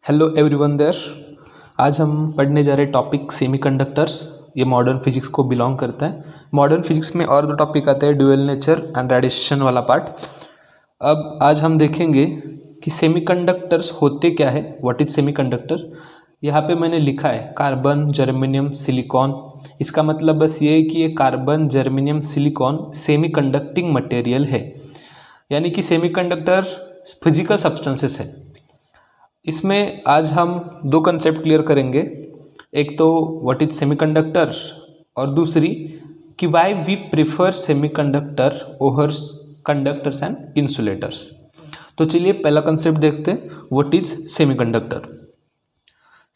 Hello everyone there. आज हम पढ़ने जा रहे टॉपिक सेमीकंडक्टर्स। ये मॉडर्न फिजिक्स को बिलोंग करता है। मॉडर्न फिजिक्स में और दो टॉपिक आते हैं, ड्यूअल नेचर एंड रेडिएशन वाला पार्ट। अब आज हम देखेंगे कि सेमीकंडक्टर्स होते क्या है, व्हाट इज सेमीकंडक्टर। यहाँ पे मैंने लिखा है कार्बन, जर्मेनियम, सिलिकॉन। इसका मतलब बस ये है कि ये carbon, germanium, silicon semiconducting material है, यानी कि सेमीकंडक्टर फिजिकल सब्सटेंसेस है। इसमें आज हम दो कंसेप्ट क्लियर करेंगे, एक तो व्हाट इज सेमीकंडक्टर और दूसरी कि why we prefer semiconductor over conductors and insulators. तो चलिए पहला कंसेप्ट देखते हैं, व्हाट इज सेमीकंडक्टर।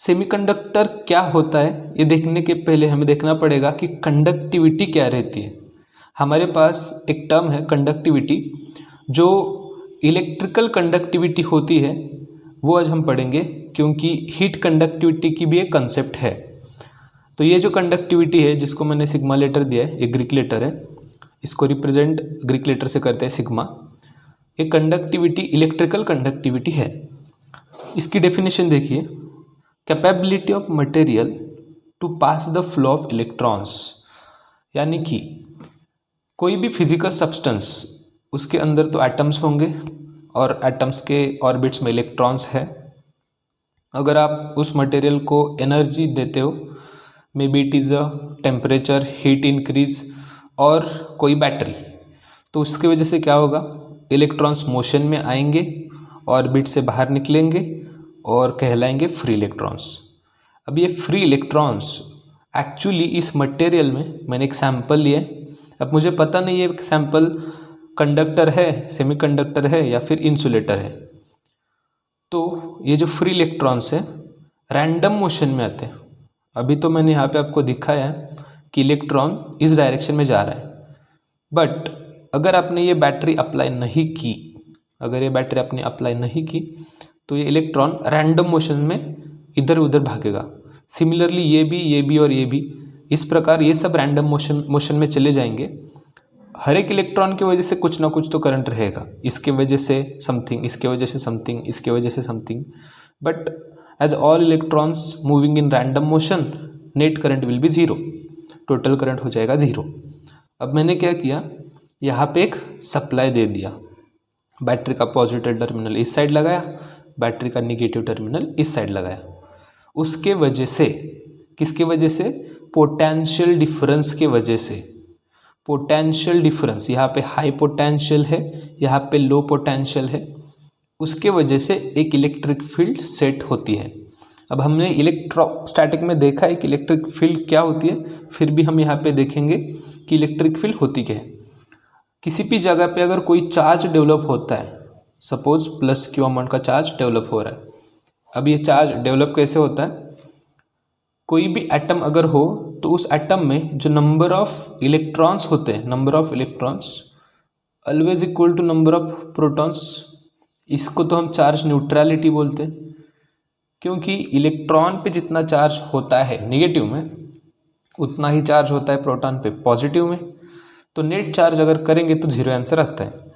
सेमीकंडक्टर क्या होता है ये देखने के पहले हमें देखना पड़ेगा कि कंडक्टिविटी क्या रहती है। हमारे पास एक टर्म है कंडक्टिविटी, जो इलेक्ट्रिकल कंडक्टिविटी होती है वो आज हम पढ़ेंगे, क्योंकि हीट कंडक्टिविटी की भी एक कंसेप्ट है। तो ये जो कंडक्टिविटी है जिसको मैंने सिग्मा लेटर दिया है, एक ग्रीक लेटर है, इसको रिप्रेजेंट ग्रीक लेटर से करते हैं सिग्मा। ये कंडक्टिविटी इलेक्ट्रिकल कंडक्टिविटी है। इसकी डेफिनेशन देखिए, capability of material to pass the flow of electrons, यानी कि कोई भी फिजिकल सब्सटेंस, उसके अंदर तो एटम्स होंगे और एटम्स के ऑर्बिट्स में इलेक्ट्रॉन्स है। अगर आप उस मटेरियल को एनर्जी देते हो, may be it is a temperature, heat increase और कोई बैटरी, तो उसकी वजह से क्या होगा, इलेक्ट्रॉन्स मोशन में आएंगे, ऑर्बिट से बाहर निकलेंगे और कहलाएंगे फ्री इलेक्ट्रॉन्स। अब ये फ्री इलेक्ट्रॉन्स एक्चुअली इस मटेरियल में, मैंने एक सैम्पल लिया है, अब मुझे पता नहीं ये सैम्पल कंडक्टर है, सेमीकंडक्टर है या फिर इंसुलेटर है। तो ये जो फ्री इलेक्ट्रॉन्स है रैंडम मोशन में आते हैं। अभी तो मैंने यहाँ पे आपको दिखाया है कि इलेक्ट्रॉन इस डायरेक्शन में जा रहा है, बट अगर आपने ये बैटरी अप्लाई नहीं की, अगर ये बैटरी आपने अप्लाई नहीं की तो ये इलेक्ट्रॉन रैंडम मोशन में इधर उधर भागेगा। सिमिलरली ये भी और ये भी, इस प्रकार ये सब रैंडम मोशन में चले जाएंगे। हर एक इलेक्ट्रॉन की वजह से कुछ ना कुछ तो करंट रहेगा, इसके वजह से समथिंग, इसके वजह से समथिंग, इसके वजह से something, but as all electrons moving in random motion, net current will be zero, total current हो जाएगा जीरो। अब मैंने क्या किया, यहाँ पे एक सप्लाई दे दिया, बैटरी का पॉजिटिव टर्मिनल इस साइड लगाया, बैटरी का निगेटिव टर्मिनल इस साइड लगाया। उसके वजह से, किसके वजह से, पोटेंशियल डिफरेंस के वजह से, पोटेंशियल डिफरेंस, यहाँ पे हाई पोटेंशियल है, यहाँ पे लो पोटेंशियल है, उसके वजह से एक इलेक्ट्रिक फील्ड सेट होती है। अब हमने इलेक्ट्रोस्टैटिक में देखा है कि इलेक्ट्रिक फील्ड क्या होती है, फिर भी हम यहाँ पे देखेंगे कि इलेक्ट्रिक फील्ड होती क्या है। किसी भी जगह पे अगर कोई चार्ज डेवलप होता है, सपोज प्लस क्यू अमाउंट का चार्ज डेवलप हो रहा है। अब ये चार्ज डेवलप कैसे होता है, कोई भी एटम अगर हो तो उस एटम में जो नंबर ऑफ इलेक्ट्रॉन्स होते हैं, number of electrons always equal to number of protons. इसको तो हम चार्ज न्यूट्रलिटी बोलते हैं, क्योंकि इलेक्ट्रॉन पे जितना चार्ज होता है नेगेटिव में, उतना ही चार्ज होता है प्रोटॉन पे पॉजिटिव में। तो नेट चार्ज अगर करेंगे तो जीरो आंसर आता है।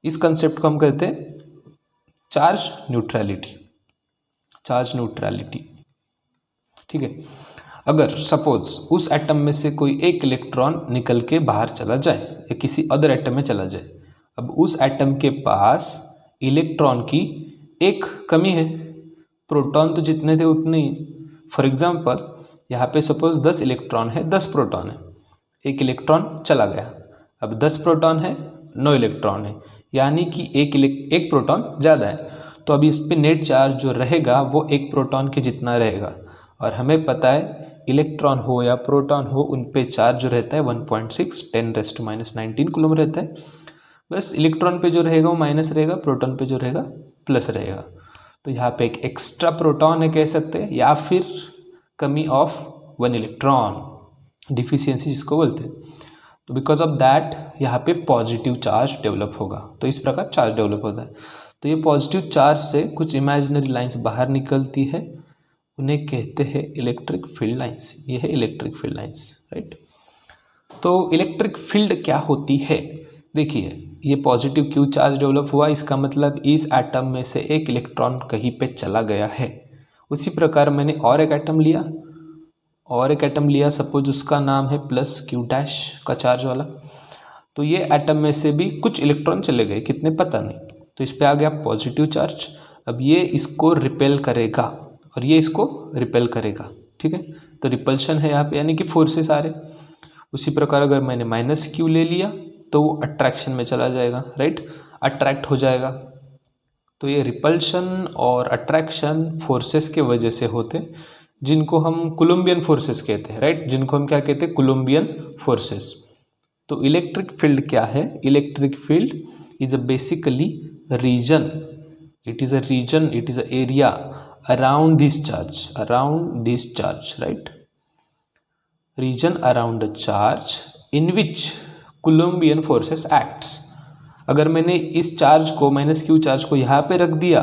इस कंसेप्ट को हम कहते हैं चार्ज न्यूट्रलिटी, चार्ज न्यूट्रलिटी। ठीक है, अगर सपोज उस एटम में से कोई एक इलेक्ट्रॉन निकल के बाहर चला जाए या किसी अदर एटम में चला जाए, अब उस एटम के पास इलेक्ट्रॉन की एक कमी है, प्रोटॉन तो जितने थे उतने ही। फॉर एग्जांपल यहाँ पे सपोज 10 इलेक्ट्रॉन है, 10 प्रोटॉन है, एक इलेक्ट्रॉन चला गया, अब 10 प्रोटॉन है, 9 इलेक्ट्रॉन है, यानी कि एक प्रोटॉन ज़्यादा है। तो अभी इस पर नेट चार्ज जो रहेगा वो एक प्रोटॉन के जितना रहेगा, और हमें पता है इलेक्ट्रॉन हो या प्रोटॉन हो, उन पे चार्ज जो रहता है 1.6 10⁻⁹ कूलम रहता है। बस इलेक्ट्रॉन पे जो रहेगा वो माइनस रहेगा, प्रोटॉन पे जो रहेगा प्लस रहेगा। तो यहाँ पे एक एक्स्ट्रा प्रोटॉन है कह सकते हैं, या फिर कमी ऑफ 1 इलेक्ट्रॉन, डिफिशियंसी जिसको बोलते हैं। तो बिकॉज ऑफ दैट यहाँ पे पॉजिटिव चार्ज डेवलप होगा। तो इस प्रकार चार्ज डेवलप होता है। तो ये पॉजिटिव चार्ज से कुछ इमेजिनरी लाइन्स बाहर निकलती है, उन्हें कहते हैं इलेक्ट्रिक फील्ड लाइंस। ये है इलेक्ट्रिक फील्ड लाइंस, राइट। तो इलेक्ट्रिक फील्ड क्या होती है, देखिए ये पॉजिटिव क्यू चार्ज डेवलप हुआ, इसका मतलब इस एटम में से एक इलेक्ट्रॉन कहीं पे चला गया है। उसी प्रकार मैंने और एक एटम लिया सपोज उसका नाम है प्लस क्यू डैश का चार्ज वाला, तो ये एटम में से भी कुछ इलेक्ट्रॉन चले गए, कितने पता नहीं, तो इस पे आ गया पॉजिटिव चार्ज। अब ये इसको रिपेल करेगा और ये इसको रिपेल करेगा, ठीक है, तो रिपल्शन है यहाँ पे, यानी कि फोर्सेस आ रहे। उसी प्रकार अगर मैंने माइनस क्यू ले लिया तो वो अट्रैक्शन में चला जाएगा, राइट, अट्रैक्ट हो जाएगा। तो ये रिपल्शन और अट्रैक्शन फोर्सेस के वजह से होते, जिनको हम कोलम्बियन फोर्सेस कहते हैं, राइट, जिनको हम क्या कहते हैं, कोलम्बियन फोर्सेस। तो इलेक्ट्रिक फील्ड क्या है? Electric field is a basically region, it is a area around this charge, right, region around a charge in which Coulombian forces acts। अगर मैंने इस चार्ज को माइनस क्यू चार्ज को यहाँ पे रख दिया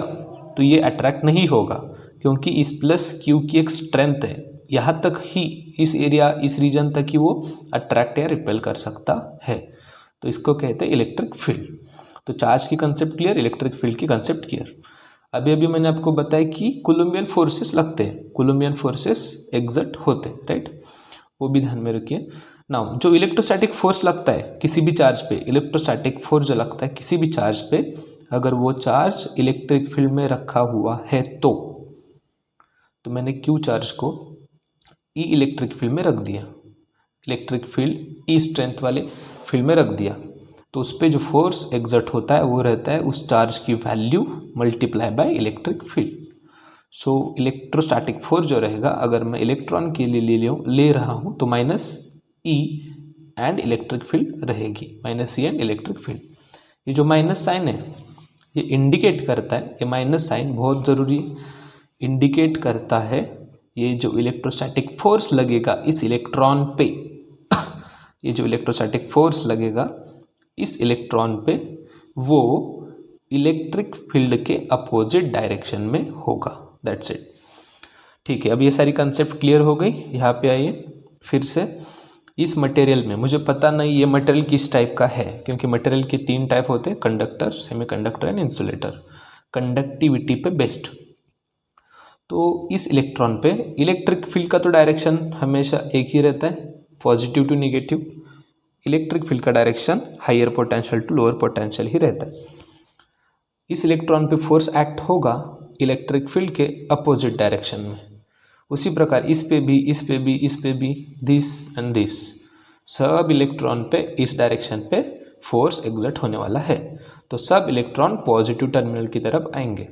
तो ये अट्रैक्ट नहीं होगा, क्योंकि इस प्लस क्यू की एक स्ट्रेंथ है, यहाँ तक ही, इस एरिया, इस रीजन तक ही वो अट्रैक्ट या रिपेल कर सकता है। तो इसको कहते हैं इलेक्ट्रिक फील्ड। तो चार्ज की कंसेप्ट क्लियर, इलेक्ट्रिक फील्ड की कंसेप्ट क्लियर। अभी मैंने आपको बताया कि कोलम्बियन फोर्सेस लगते हैं, कोलम्बियन फोर्सेस एग्जर्ट होते हैं, राइट, वो भी ध्यान में रखिए। नाउ जो इलेक्ट्रोस्टैटिक फोर्स लगता है किसी भी चार्ज पे, इलेक्ट्रोस्टैटिक फोर्स जो लगता है किसी भी चार्ज पे, अगर वो चार्ज इलेक्ट्रिक फील्ड में रखा हुआ है तो मैंने क्यू चार्ज को ई इलेक्ट्रिक फील्ड में रख दिया, इलेक्ट्रिक फील्ड ई स्ट्रेंथ वाले फील्ड में रख दिया, तो उस पर जो फोर्स एग्जर्ट होता है वो रहता है उस चार्ज की value multiply by electric field. So electrostatic force जो रहेगा, अगर मैं इलेक्ट्रॉन के लिए ले रहा हूँ तो minus E and electric field रहेगी, minus E and electric field. ये जो माइनस साइन है ये इंडिकेट करता है, ये माइनस साइन बहुत ज़रूरी इंडिकेट करता है ये जो इलेक्ट्रोस्टैटिक फोर्स लगेगा इस इलेक्ट्रॉन पे, ये जो इलेक्ट्रोस्टैटिक फोर्स लगेगा इस इलेक्ट्रॉन पे वो इलेक्ट्रिक फील्ड के अपोजिट डायरेक्शन में होगा, दैट्स इट। ठीक है, अब ये सारी कंसेप्ट क्लियर हो गई। यहाँ पे आइए फिर से, इस मटेरियल में मुझे पता नहीं ये मटेरियल किस टाइप का है, क्योंकि मटेरियल के 3 टाइप होते हैं, conductor, semiconductor and insulator, conductivity पे बेस्ड। तो इस इलेक्ट्रॉन पे इलेक्ट्रिक फील्ड का तो डायरेक्शन हमेशा एक ही रहता है, positive to negative. Electric field का direction higher potential to lower potential ही रहता है। इस इलेक्ट्रॉन पे फोर्स एक्ट होगा इलेक्ट्रिक फील्ड के अपोजिट डायरेक्शन में। उसी प्रकार इस पे भी दिस एंड दिस, सब इलेक्ट्रॉन पे इस डायरेक्शन पे फोर्स एग्जर्ट होने वाला है। तो सब इलेक्ट्रॉन पॉजिटिव टर्मिनल की तरफ आएंगे,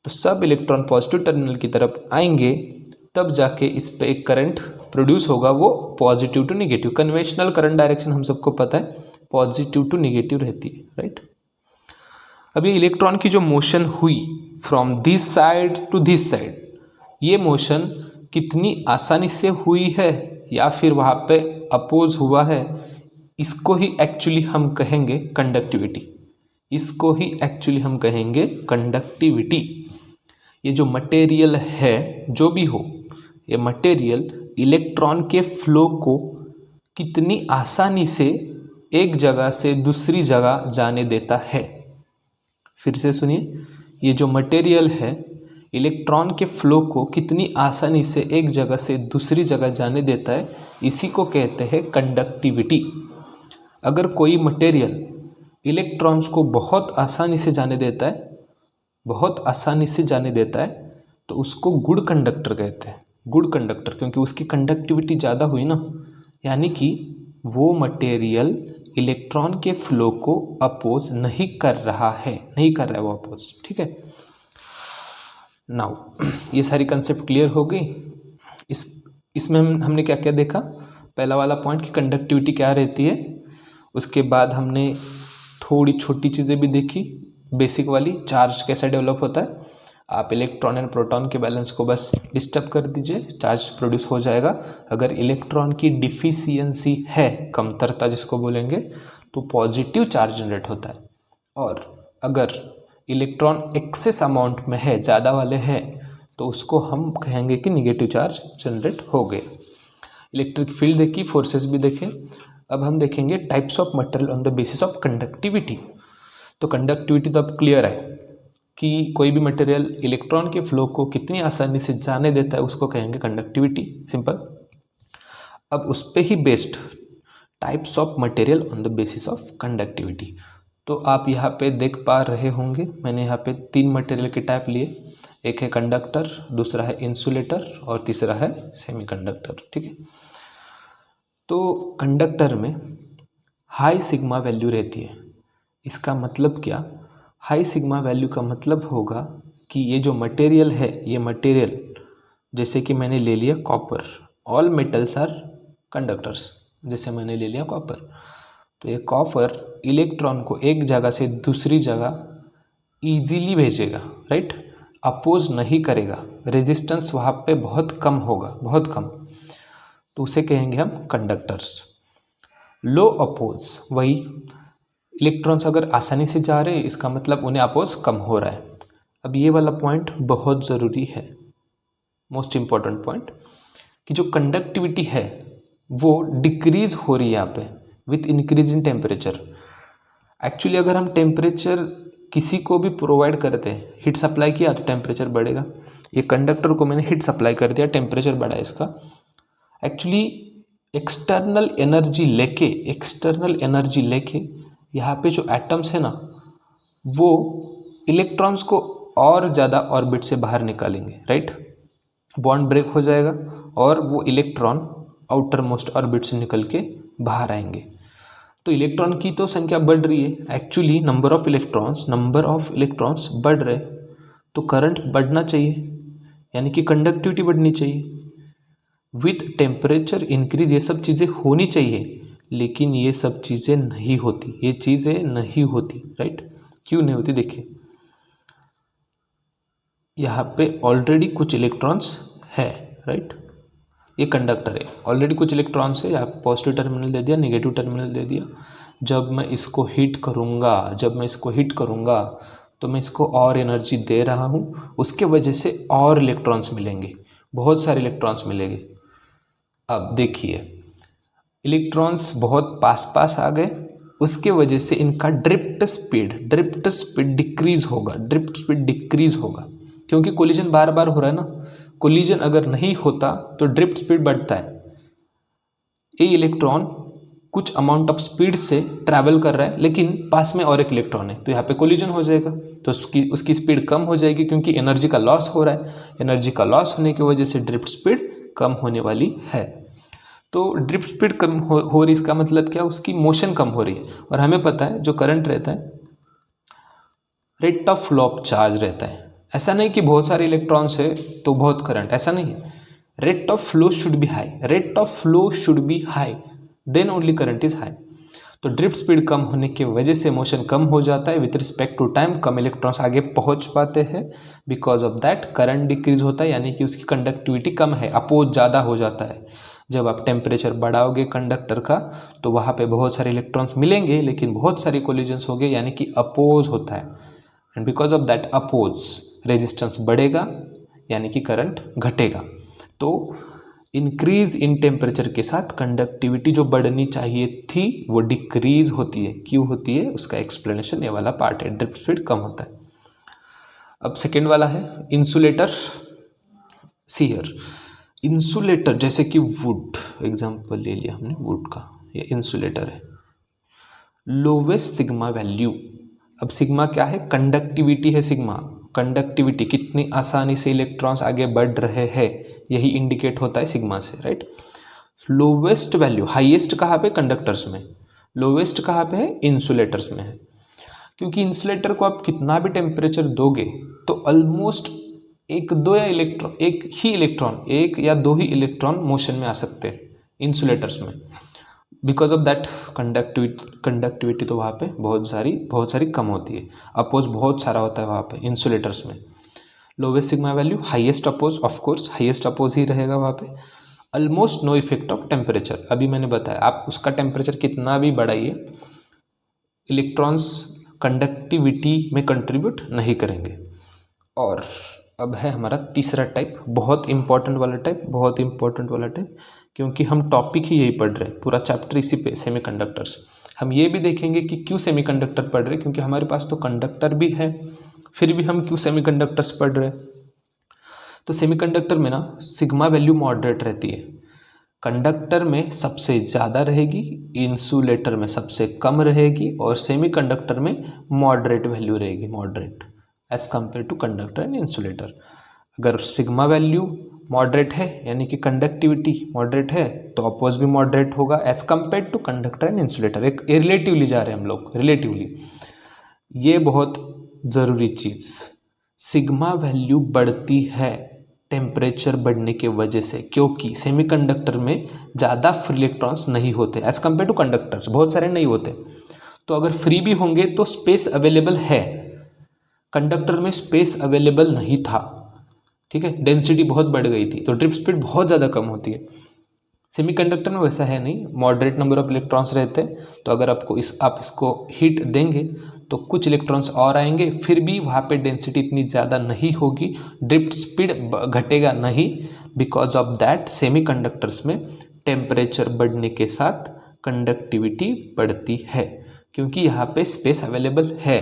तो सब इलेक्ट्रॉन पॉजिटिव टर्मिनल की तरफ आएंगे, तब जाके इस पे एक करंट प्रोड्यूस होगा, वो positive to negative. Conventional current direction हम सबको पता है पॉजिटिव टू निगेटिव रहती है, राइट। अब ये इलेक्ट्रॉन की जो मोशन हुई from this side to this side, ये मोशन कितनी आसानी से हुई है या फिर वहाँ पे अपोज हुआ है, इसको ही एक्चुअली हम कहेंगे कंडक्टिविटी, इसको ही एक्चुअली हम कहेंगे कंडक्टिविटी। ये जो मटेरियल है, जो भी हो, ये मटेरियल इलेक्ट्रॉन के फ्लो को कितनी आसानी से एक जगह से दूसरी जगह जाने देता है। फिर से सुनिए, ये जो मटेरियल है इलेक्ट्रॉन के फ्लो को कितनी आसानी से एक जगह से दूसरी जगह जाने देता है, इसी को कहते हैं कंडक्टिविटी। अगर कोई मटेरियल इलेक्ट्रॉन्स को बहुत आसानी से जाने देता है, बहुत आसानी से जाने देता है, तो उसको गुड कंडक्टर कहते हैं, गुड कंडक्टर, क्योंकि उसकी कंडक्टिविटी ज़्यादा हुई ना, यानी कि वो मटेरियल इलेक्ट्रॉन के फ्लो को अपोज नहीं कर रहा है वो अपोज, ठीक है। नाउ ये सारी कंसेप्ट क्लियर हो गई। इसमें हमने क्या क्या देखा, पहला वाला पॉइंट कि कंडक्टिविटी क्या रहती है, उसके बाद हमने थोड़ी छोटी चीज़ें भी देखी, बेसिक वाली, चार्ज कैसे डेवलप होता है। आप इलेक्ट्रॉन एंड प्रोटॉन के बैलेंस को बस डिस्टर्ब कर दीजिए, चार्ज प्रोड्यूस हो जाएगा। अगर इलेक्ट्रॉन की डिफिशियंसी है, कमतरता जिसको बोलेंगे, तो पॉजिटिव चार्ज जनरेट होता है, और अगर इलेक्ट्रॉन एक्सेस अमाउंट में है, ज़्यादा वाले हैं, तो उसको हम कहेंगे कि निगेटिव चार्ज जनरेट हो गए। इलेक्ट्रिक फील्ड देखी, फोर्सेस भी देखे। अब हम देखेंगे types of material on the basis of conductivity. तो कंडक्टिविटी तो अब क्लियर है कि कोई भी मटेरियल इलेक्ट्रॉन के फ्लो को कितनी आसानी से जाने देता है उसको कहेंगे कंडक्टिविटी, सिंपल। अब उस पर ही based types of material on the basis of conductivity. तो आप यहाँ पे देख पा रहे होंगे मैंने यहाँ पे 3 मटेरियल के टाइप लिए, एक है कंडक्टर, दूसरा है इंसुलेटर और तीसरा है सेमीकंडक्टर, ठीक है। तो कंडक्टर में हाई सिग्मा वैल्यू रहती है। इसका मतलब क्या? हाई सिग्मा वैल्यू का मतलब होगा कि ये जो मटेरियल है, ये मटेरियल जैसे कि मैंने ले लिया copper, all metals are conductors, जैसे मैंने ले लिया कॉपर, तो ये कॉपर इलेक्ट्रॉन को एक जगह से दूसरी जगह ईजीली भेजेगा, राइट, अपोज नहीं करेगा, रेजिस्टेंस वहाँ पे बहुत कम होगा, बहुत कम, तो उसे कहेंगे हम कंडक्टर्स। लो अपोज, वही इलेक्ट्रॉन्स अगर आसानी से जा रहे हैं इसका मतलब उन्हें अपोज कम हो रहा है। अब ये वाला पॉइंट बहुत ज़रूरी है, मोस्ट इम्पॉर्टेंट पॉइंट, कि जो कंडक्टिविटी है वो डिक्रीज हो रही है यहाँ पे with increase in temperature. Actually अगर हम टेम्परेचर किसी को भी प्रोवाइड करते हैं, हीट सप्लाई किया तो टेम्परेचर बढ़ेगा। ये कंडक्टर को मैंने हीट सप्लाई कर दिया, टेम्परेचर बढ़ा इसका। एक्चुअली एक्सटर्नल एनर्जी लेके यहाँ पे जो एटम्स है ना वो इलेक्ट्रॉन्स को और ज़्यादा ऑर्बिट से बाहर निकालेंगे, राइट, बॉन्ड ब्रेक हो जाएगा और वो इलेक्ट्रॉन आउटर मोस्ट ऑर्बिट से निकल के बाहर आएंगे। तो इलेक्ट्रॉन की तो संख्या बढ़ रही है, एक्चुअली नंबर ऑफ इलेक्ट्रॉन्स बढ़ रहे, तो करंट बढ़ना चाहिए, यानी कि कंडक्टिविटी बढ़नी चाहिए। विथ टेम्परेचर इंक्रीज ये सब चीज़ें होनी चाहिए, लेकिन ये सब चीज़ें नहीं होती, ये चीज़ें नहीं होती, राइट। क्यों नहीं होती? देखिए यहाँ पे ऑलरेडी कुछ इलेक्ट्रॉन्स है, राइट, ये कंडक्टर है, ऑलरेडी कुछ इलेक्ट्रॉन्स है, यहाँ पॉजिटिव टर्मिनल दे दिया, नेगेटिव टर्मिनल दे दिया। जब मैं इसको हीट करूँगा तो मैं इसको और एनर्जी दे रहा हूँ, उसके वजह से और इलेक्ट्रॉन्स मिलेंगे, बहुत सारे इलेक्ट्रॉन्स मिलेंगे। अब देखिए इलेक्ट्रॉन्स बहुत पास आ गए, उसके वजह से इनका ड्रिफ्ट स्पीड डिक्रीज होगा, क्योंकि कोलिजन बार बार हो रहा है ना। कोलिजन अगर नहीं होता तो ड्रिफ्ट स्पीड बढ़ता है। ये इलेक्ट्रॉन कुछ अमाउंट ऑफ स्पीड से ट्रैवल कर रहा है, लेकिन पास में और एक इलेक्ट्रॉन है, तो यहाँ पे कोलिजन हो जाएगा, तो उसकी स्पीड कम हो जाएगी, क्योंकि एनर्जी का लॉस हो रहा है। एनर्जी का लॉस होने की वजह से ड्रिफ्ट स्पीड कम होने वाली है। तो ड्रिफ्ट स्पीड कम हो रही, इसका मतलब क्या? उसकी मोशन कम हो रही है। और हमें पता है जो करंट रहता है rate of flow of charge रहता है। ऐसा नहीं कि बहुत सारे इलेक्ट्रॉन्स है तो बहुत करंट, ऐसा नहीं है। Rate of flow should be high, then only current is high. तो ड्रिफ्ट स्पीड कम होने की वजह से मोशन कम हो जाता है, विथ रिस्पेक्ट टू टाइम कम इलेक्ट्रॉन्स आगे पहुंच पाते हैं। Because of that current decrease होता है, यानी कि उसकी कंडक्टिविटी कम है, अपोज ज़्यादा हो जाता है। जब आप टेम्परेचर बढ़ाओगे कंडक्टर का तो वहाँ पे बहुत सारे इलेक्ट्रॉन्स मिलेंगे, लेकिन बहुत सारे कोलिजन्स होंगे, यानी कि अपोज होता है। And because of that oppose resistance बढ़ेगा, यानी कि करंट घटेगा। तो इंक्रीज इन टेम्परेचर के साथ कंडक्टिविटी जो बढ़नी चाहिए थी वो डिक्रीज होती है। क्यों होती है उसका एक्सप्लेनेशन ये वाला पार्ट है, ड्रिफ्ट स्पीड कम होता है। अब सेकेंड वाला है इंसुलेटर। सीयर इंसुलेटर, जैसे कि वुड, एग्जांपल ले लिया हमने वुड का, ये इंसुलेटर है। लोवेस्ट सिग्मा वैल्यू, अब सिग्मा क्या है? कंडक्टिविटी है सिग्मा। कंडक्टिविटी कितनी आसानी से इलेक्ट्रॉन्स आगे बढ़ रहे हैं, यही इंडिकेट होता है सिग्मा से, राइट। लोवेस्ट वैल्यू, हाईएस्ट कहाँ पे? कंडक्टर्स में। लोवेस्ट कहाँ पे है? इंसुलेटर्स में है। क्योंकि इंसुलेटर को आप कितना भी टेम्परेचर दोगे तो ऑलमोस्ट एक या दो ही इलेक्ट्रॉन मोशन में आ सकते हैं इंसुलेटर्स में। बिकॉज ऑफ दैट कंडक्टिविटी तो वहाँ पे बहुत सारी कम होती है, अपोज बहुत सारा होता है वहाँ पे इंसुलेटर्स में। Lowest sigma value, highest oppose, of course highest oppose ही रहेगा वहाँ पे। Almost no effect of temperature, अभी मैंने बताया आप उसका टेम्परेचर कितना भी बढ़ाइए इलेक्ट्रॉन्स कंडक्टिविटी में कंट्रीब्यूट नहीं करेंगे। और अब है हमारा तीसरा टाइप, बहुत इंपॉर्टेंट वाला टाइप, क्योंकि हम टॉपिक ही यही पढ़ रहे हैं, पूरा चैप्टर इसी पे सेमीकंडक्टर्स। हम ये भी देखेंगे कि क्यों सेमीकंडक्टर पढ़ रहे हैं, क्योंकि हमारे पास तो कंडक्टर भी है, फिर भी हम क्यों सेमीकंडक्टर्स पढ़ रहे हैं। तो सेमीकंडक्टर में ना सिग्मा वैल्यू मॉडरेट रहती है, कंडक्टर में सबसे ज़्यादा रहेगी, इंसुलेटर में सबसे कम रहेगी, और सेमीकंडक्टर में मॉडरेट वैल्यू रहेगी, moderate as compare to conductor and insulator. अगर सिग्मा वैल्यू मॉडरेट है यानी कि कंडक्टिविटी मॉडरेट है, तो अपोज भी मॉडरेट होगा as compare to conductor and insulator. एक रिलेटिवली जा रहे हैं हम लोग, रिलेटिवली। ये बहुत ज़रूरी चीज़, सिग्मा वैल्यू बढ़ती है टेम्परेचर बढ़ने के वजह से, क्योंकि सेमीकंडक्टर में ज़्यादा फ्री इलेक्ट्रॉन्स नहीं होते एज कंपेयर टू कंडक्टर्स, बहुत सारे नहीं होते। तो अगर फ्री भी होंगे तो स्पेस अवेलेबल है, कंडक्टर में स्पेस अवेलेबल नहीं था, ठीक है, डेंसिटी बहुत बढ़ गई थी, तो ड्रिप स्पीड बहुत ज़्यादा कम होती है। सेमीकंडक्टर में वैसा है नहीं, मॉडरेट नंबर ऑफ इलेक्ट्रॉन्स रहते हैं, तो अगर आपको आप इसको हीट देंगे तो कुछ इलेक्ट्रॉन्स और आएंगे, फिर भी वहाँ पे डेंसिटी इतनी ज़्यादा नहीं होगी, ड्रिफ्ट स्पीड घटेगा नहीं। बिकॉज ऑफ दैट सेमीकंडक्टर्स में टेम्परेचर बढ़ने के साथ कंडक्टिविटी बढ़ती है, क्योंकि यहाँ पे स्पेस अवेलेबल है।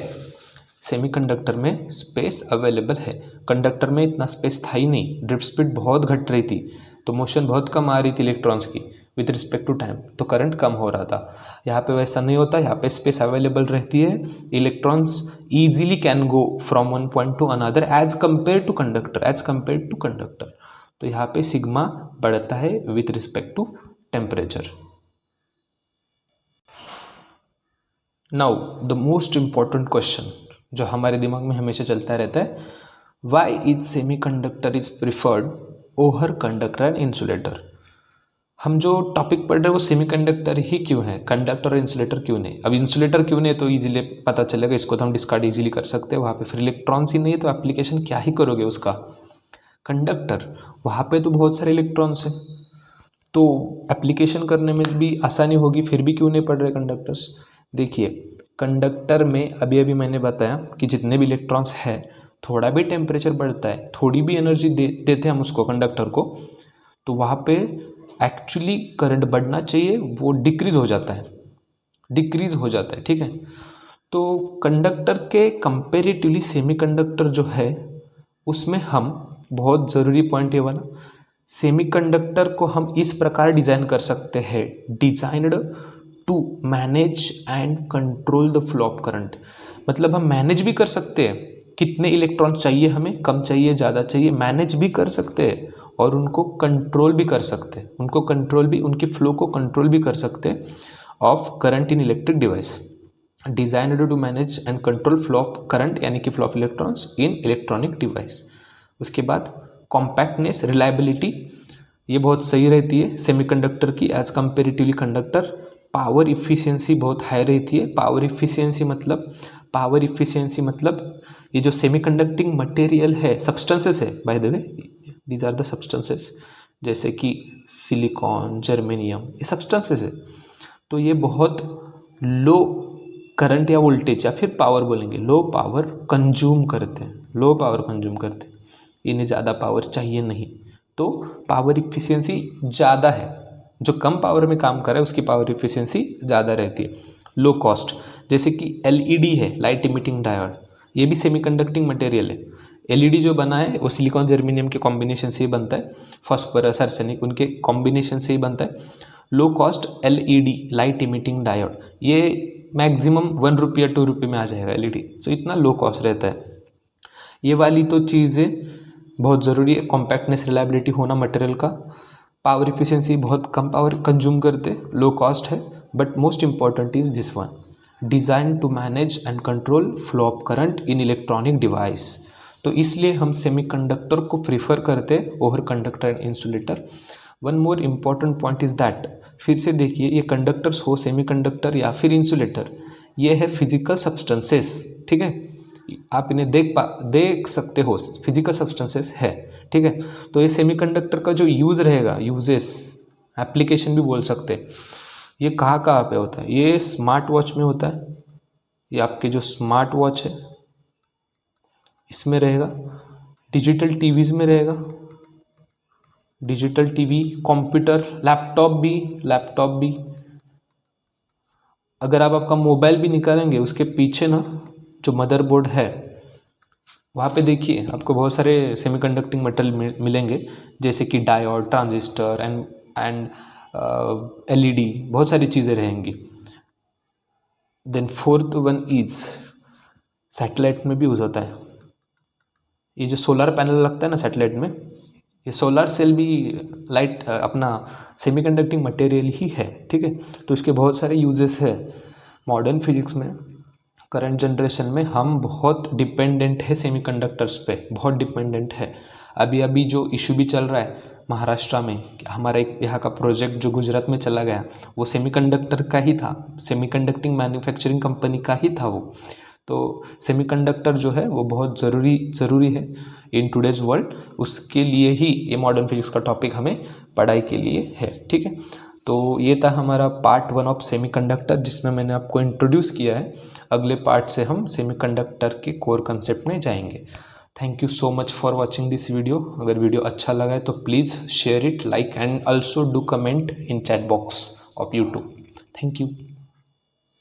सेमीकंडक्टर में स्पेस अवेलेबल है, कंडक्टर में इतना स्पेस था ही नहीं, ड्रिफ्ट स्पीड बहुत घट रही थी, तो मोशन बहुत कम आ रही थी इलेक्ट्रॉन्स की विथ रिस्पेक्ट टू टाइम, तो करंट कम हो रहा था। यहाँ पे वैसा नहीं होता, यहाँ पे स्पेस अवेलेबल रहती है, electrons easily can go from one point to another as compare to conductor, as compare to conductor. तो यहाँ पे सिग्मा बढ़ता है with respect to temperature. Now the most important question जो हमारे दिमाग में हमेशा चलता रहता है, why is semiconductor is preferred over conductor and insulator. हम जो टॉपिक पढ़ रहे हैं वो सेमीकंडक्टर ही क्यों है, कंडक्टर और इंसुलेटर क्यों नहीं। अब इंसुलेटर क्यों नहीं तो इजीली पता चलेगा, इसको तो हम डिस्कार्ड इजीली कर सकते हैं, वहाँ पे फिर इलेक्ट्रॉन्स ही नहीं है तो एप्लीकेशन क्या ही करोगे उसका। कंडक्टर, वहाँ पे तो बहुत सारे इलेक्ट्रॉन्स हैं, तो एप्लीकेशन करने में भी आसानी होगी, फिर भी क्यों नहीं पढ़ रहे कंडक्टर्स। देखिए कंडक्टर में अभी अभी मैंने बताया कि जितने भी इलेक्ट्रॉन्स है, थोड़ा भी टेम्परेचर बढ़ता है, थोड़ी भी एनर्जी देते हम उसको कंडक्टर को, तो वहाँ पे एक्चुअली करंट बढ़ना चाहिए, वो डिक्रीज हो जाता है, डिक्रीज हो जाता है, ठीक है। तो कंडक्टर के कंपेरेटिवली सेमीकंडक्टर जो है उसमें हम, बहुत ज़रूरी पॉइंट ये वाला, सेमीकंडक्टर को हम इस प्रकार डिज़ाइन कर सकते हैं, designed to manage and control the flow of current. मतलब हम मैनेज भी कर सकते हैं, कितने इलेक्ट्रॉन चाहिए हमें, कम चाहिए ज़्यादा चाहिए, मैनेज भी कर सकते हैं, और उनको कंट्रोल भी कर सकते हैं, उनको कंट्रोल भी, उनके फ्लो को कंट्रोल भी कर सकते हैं of current in electric device, designed to manage and control flow of current यानी कि flow of electrons in electronic device. उसके बाद कॉम्पैक्टनेस, रिलायबिलिटी, ये बहुत सही रहती है सेमीकंडक्टर की as comparatively conductor. Power efficiency बहुत हाई रहती है, पावर इफिशियंसी मतलब ये जो सेमीकंडक्टिंग मटेरियल है, सब्सटेंसेस है by the way, these are the substances, जैसे कि सिलिकॉन, जर्मेनियम, ये सब्सटेंसेस है, तो ये बहुत लो करंट या वोल्टेज या फिर पावर बोलेंगे, लो पावर कंज्यूम करते हैं, लो पावर कंज्यूम करते हैं, इन्हें ज़्यादा पावर चाहिए नहीं, तो पावर इफिशियंसी ज़्यादा है। जो कम पावर में काम कर रहा है उसकी पावर इफिशियंसी ज़्यादा रहती है। लो कॉस्ट, जैसे कि एलईडी है, लाइट इमिटिंग डायोड, ये भी सेमीकंडक्टिंग मटेरियल है। एलईडी जो बना है वो सिलिकॉन जर्मेनियम के कॉम्बिनेशन से ही बनता है, फॉस्फोरस, आर्सेनिक, उनके कॉम्बिनेशन से ही बनता है। Low cost LED, light emitting diode, ये मैक्सिमम 1 रुपये या 2 रुपये में आ जाएगा एलईडी, तो इतना लो कॉस्ट रहता है। ये वाली तो चीज़ें बहुत ज़रूरी है, कॉम्पैक्टनेस, रिलायबिलिटी होना मटेरियल का, पावर इफिशियंसी बहुत कम पावर कंज्यूम करते, लो कॉस्ट है, but most important is this one, design to manage and control flow of current in electronic device. तो इसलिए हम सेमीकंडक्टर को प्रीफर करते over conductor and insulator. One more important point is that, फिर से देखिए, ये कंडक्टर्स हो, सेमीकंडक्टर या फिर इंसुलेटर, ये है फिजिकल सब्सटेंसेस, ठीक है, आप इन्हें देख सकते हो, फिजिकल सब्सटेंसेस है, ठीक है। तो ये सेमीकंडक्टर का जो यूज़ रहेगा, यूजेस, एप्लीकेशन भी बोल सकते हैं, ये कहाँ कहाँ पे होता है, ये स्मार्ट वॉच में होता है, ये आपके जो स्मार्ट वॉच है इसमें रहेगा, डिजिटल टीवीज़ में रहेगा, डिजिटल टीवी, कंप्यूटर, लैपटॉप भी। अगर आप आपका मोबाइल भी निकालेंगे, उसके पीछे ना जो मदरबोर्ड है वहाँ पे देखिए आपको बहुत सारे सेमीकंडक्टिंग मेटल मिलेंगे, जैसे कि डायोड, ट्रांजिस्टर एंड एलईडी, बहुत सारी चीज़ें रहेंगी। Then fourth one is satellite में भी यूज़ होता है। ये जो सोलर पैनल लगता है ना सैटेलाइट में, ये सोलर सेल भी लाइट अपना सेमीकंडक्टिंग मटेरियल ही है, ठीक है। तो इसके बहुत सारे यूजेस है। मॉडर्न फिजिक्स में करंट जनरेशन में हम बहुत डिपेंडेंट है सेमीकंडक्टर्स पे, बहुत डिपेंडेंट है। अभी जो इशू भी चल रहा है महाराष्ट्र में, हमारा एक यहाँ का प्रोजेक्ट जो गुजरात में चला गया वो सेमीकंडक्टर का ही था, सेमीकंडक्टिंग मैन्युफैक्चरिंग कंपनी का ही था वो। तो सेमीकंडक्टर जो है वो बहुत ज़रूरी है इन टुडेज़ वर्ल्ड। उसके लिए ही ये मॉडर्न फिजिक्स का टॉपिक हमें पढ़ाई के लिए है, ठीक है। तो ये था हमारा पार्ट 1 ऑफ सेमीकंडक्टर, जिसमें मैंने आपको इंट्रोड्यूस किया है। अगले पार्ट से हम सेमीकंडक्टर के कोर कंसेप्ट में जाएंगे। Thank you so much for watching this video. अगर वीडियो अच्छा लगा है तो please share it, like and also do comment in chat box of YouTube. Thank you.